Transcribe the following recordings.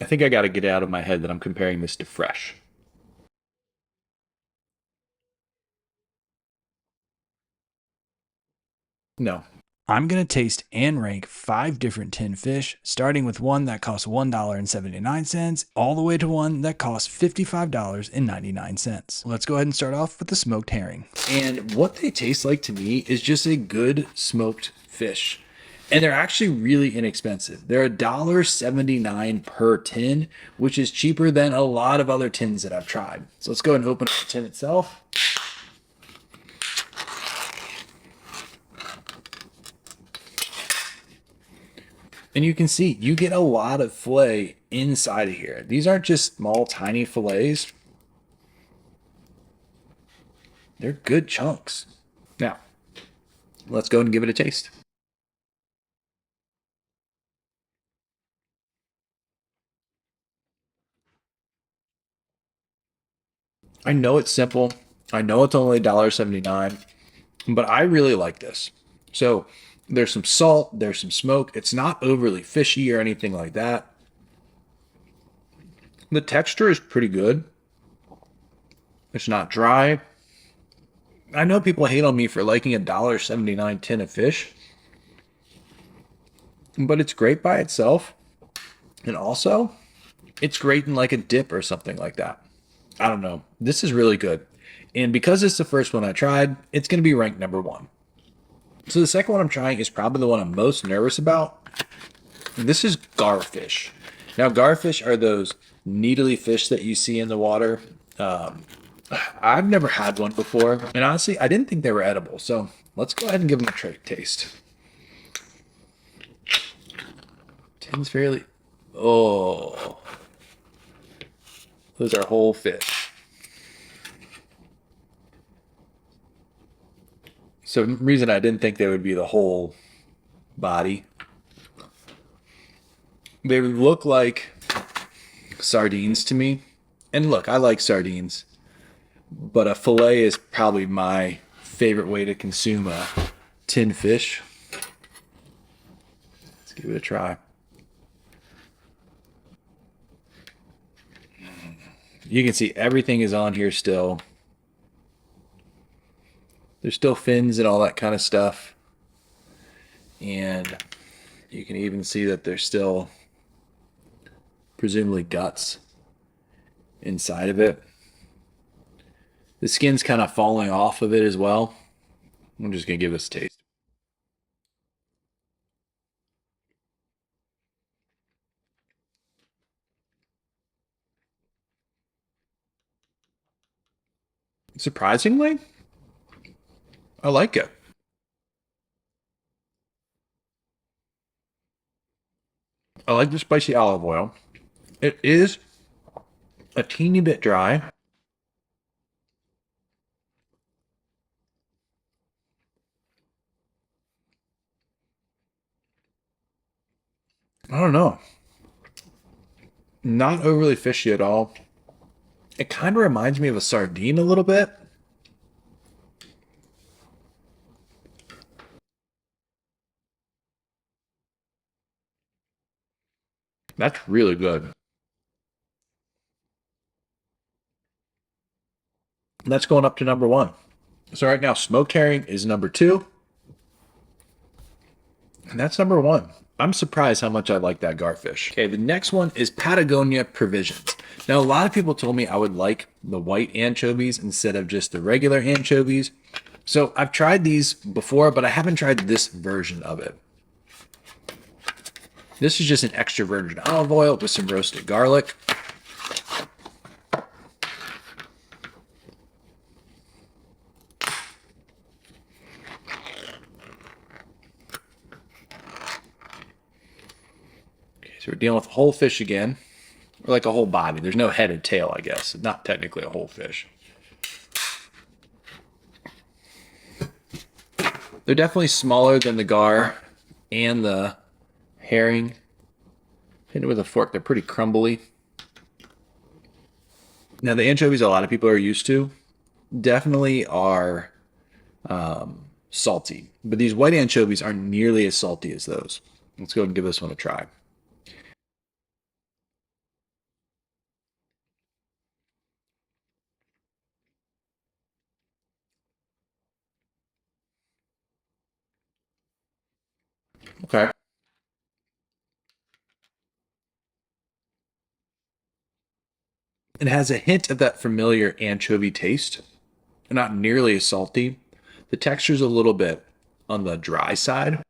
I think I got to get out of my head that I'm comparing this to fresh. No. I'm going to taste and rank 5 different tin fish, starting with one that costs $1.79 all the way to one that costs $55.99. Let's go ahead and start off with the smoked herring. And what they taste like to me is just a good smoked fish. And they're actually really inexpensive. They're $1.79 per tin, which is cheaper than a lot of other tins that I've tried. So let's go ahead and open up the tin itself. And you can see you get a lot of fillet inside of here. These aren't just small, tiny fillets. They're good chunks. Now, let's go and give it a taste. I know it's simple. I know it's only $1.79, but I really like this. So there's some salt, there's some smoke. It's not overly fishy or anything like that. The texture is pretty good. It's not dry. I know people hate on me for liking $1.79 tin of fish, but it's great by itself. And also, it's great in like a dip or something like that. I don't know. This is really good. And because it's the first one I tried, it's going to be ranked number one. So the second one I'm trying is probably the one I'm most nervous about. This is garfish. Now, garfish are those needly fish that you see in the water. I've never had one before, and honestly, I didn't think they were edible. So let's go ahead and give them a taste. Tin's fairly. Oh, those are whole fish. So the reason I didn't think they would be the whole body, they would look like sardines to me. And look, I like sardines, but a fillet is probably my favorite way to consume a tin fish. Let's give it a try. You can see everything is on here still. There's still fins and all that kind of stuff. And you can even see that there's still presumably guts inside of it. The skin's kind of falling off of it as well. I'm just going to give this a taste. Surprisingly, I like it. I like the spicy olive oil. It is a teeny bit dry. I don't know. Not overly fishy at all. It kind of reminds me of a sardine a little bit. That's really good. That's going up to number one. So right now, smoked herring is number two, and that's number one. I'm surprised how much I like that garfish. Okay, the next one is Patagonia Provisions. Now, a lot of people told me I would like the white anchovies instead of just the regular anchovies. So I've tried these before, but I haven't tried this version of it. This is just an extra virgin olive oil with some roasted garlic. Okay, so we're dealing with whole fish again, or like a whole body. There's no head and tail, I guess. Not technically a whole fish. They're definitely smaller than the gar and the herring. Hit it with a fork, they're pretty crumbly. Now, the anchovies a lot of people are used to definitely are salty, but these white anchovies aren't nearly as salty as those. Let's go ahead and give this one a try. Okay. It has a hint of that familiar anchovy taste, not nearly as salty. The texture's a little bit on the dry side.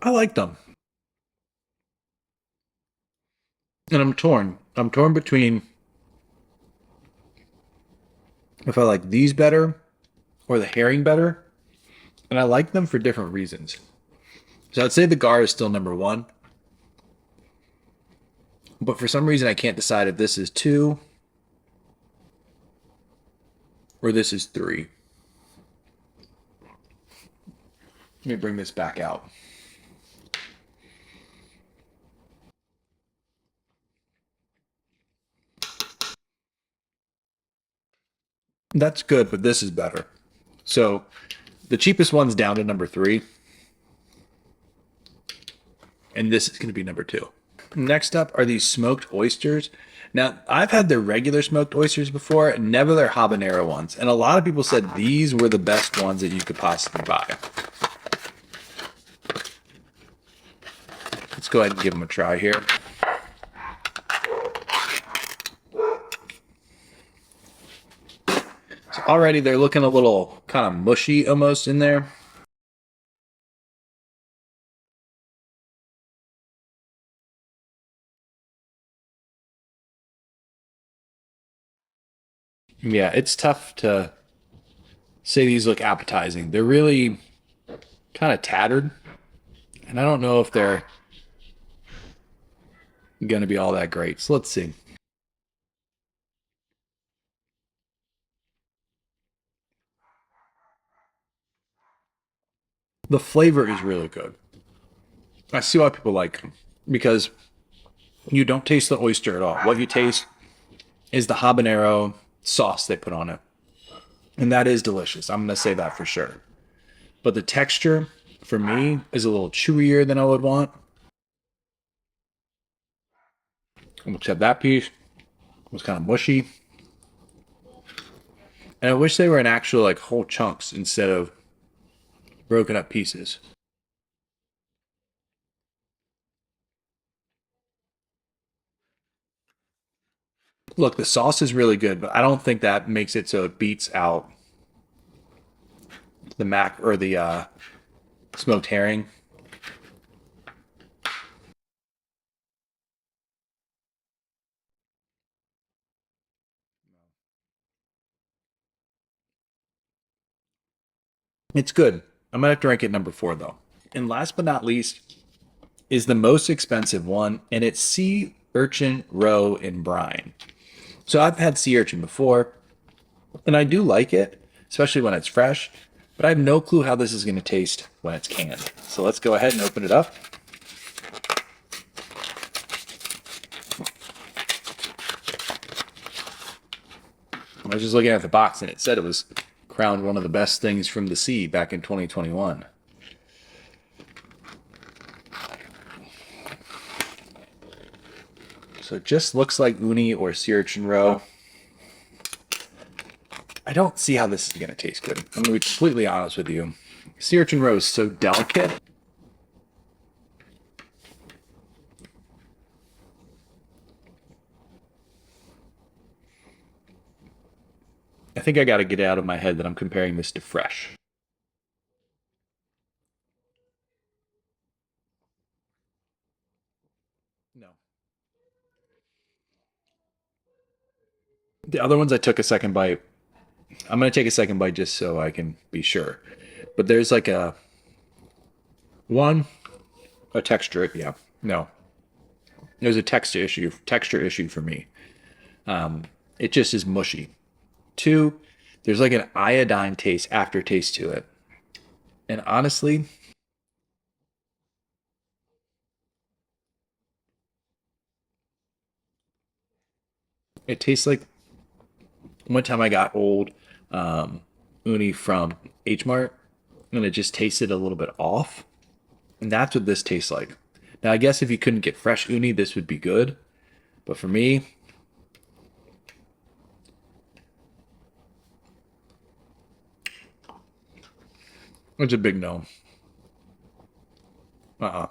I like them. And I'm torn. I'm torn between if I like these better or the herring better. And I like them for different reasons. So I'd say the gar is still number one. But for some reason, I can't decide if this is two or this is three. Let me bring this back out. That's good, but this is better. So the cheapest one's down to number three, and this is going to be number two. Next up are these smoked oysters. Now, I've had their regular smoked oysters before, never their habanero ones. And a lot of people said these were the best ones that you could possibly buy. Let's go ahead and give them a try here. So already they're looking a little kind of mushy almost in there. Yeah, it's tough to say these look appetizing. They're really kind of tattered, and I don't know if they're going to be all that great. So let's see. The flavor is really good. I see why people like them because you don't taste the oyster at all. What you taste is the habanero sauce they put on it. And that is delicious. I'm going to say that for sure. But the texture for me is a little chewier than I would want. Except that piece was kind of mushy. And I wish they were in actual like whole chunks instead of broken up pieces. Look, the sauce is really good, but I don't think that makes it so it beats out the mac or the smoked herring. It's good. I'm gonna have to rank it number four though. And last but not least is the most expensive one, and it's sea urchin roe in brine. So I've had sea urchin before, and I do like it, especially when it's fresh. But I have no clue how this is going to taste when it's canned. So let's go ahead and open it up. I was just looking at the box, and it said it was crowned one of the best things from the sea back in 2021. So it just looks like uni or sea urchin roe. I don't see how this is going to taste good. I'm going to be completely honest with you. Sea urchin roe is so delicate. I think I got to get it out of my head that I'm comparing this to fresh. No. The other ones I took a second bite. I'm going to take a second bite just so I can be sure. But there's like one, a texture. Yeah. No. There's a texture issue for me. It just is mushy. Two, there's like an iodine taste, aftertaste to it. And honestly, it tastes like one time I got old uni from H Mart, and it just tasted a little bit off. And that's what this tastes like. Now, I guess if you couldn't get fresh uni, this would be good. But for me, it's a big no. Uh-uh.